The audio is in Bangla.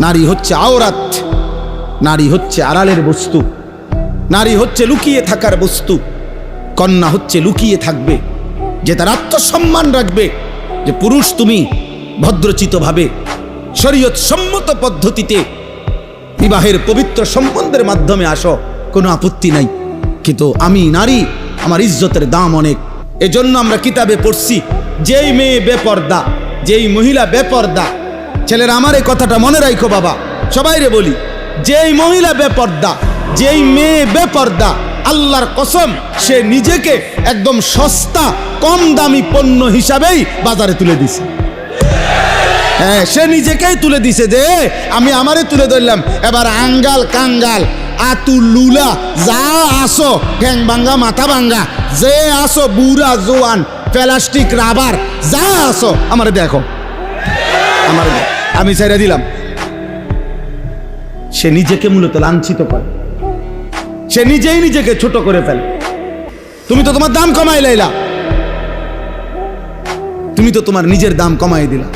নারী হচ্ছে আওরাত, নারী হচ্ছে আড়ালের বস্তু, নারী হচ্ছে লুকিয়ে থাকার বস্তু। কন্যা হচ্ছে লুকিয়ে থাকবে, যে তার আত্মসম্মান রাখবে, যে পুরুষ তুমি ভদ্রচিতভাবে শরীয়ত সম্মত পদ্ধতিতে বিবাহের পবিত্র সম্বন্ধের মাধ্যমে আসো, কোনো আপত্তি নাই। কিন্তু আমি নারী, আমার ইজ্জতের দাম অনেক। এজন্য আমরা কিতাবে পড়ছি, যেই মেয়ে বেপর্দা, যেই মহিলা বেপর্দা, ছেলেরা আমার এই কথাটা মনে রাখো বাবা, সবাইরে বলি, যেই মহিলা বেপর্দা, যেই মেয়ে বেপর্দা, আল্লাহর কসম সে নিজেকে একদম সস্তা কম দামি পণ্য হিসাবেই বাজারে তুলে দিছে। হ্যাঁ, সে নিজেকেই তুলে দিছে যে আমি আমারে তুলে ধরলাম, এবার আঙ্গাল কাঙ্গাল আতুল লুলা যা আসো, ঠ্যাং ভাঙ্গা মাথা ভাঙ্গা যে আসো, বুড়া জোয়ান প্লাস্টিক রাবার যা আসো, আমারে দেখো, আমার আমি ছেড়ে দিলাম। সে নিজেকে মূলত লাঞ্ছিত করে, সে নিজেই নিজেকে ছোট করে ফেলে। তুমি তো তোমার দাম কমাই লাইলা, তুমি তো তোমার নিজের দাম কমাই দিলা।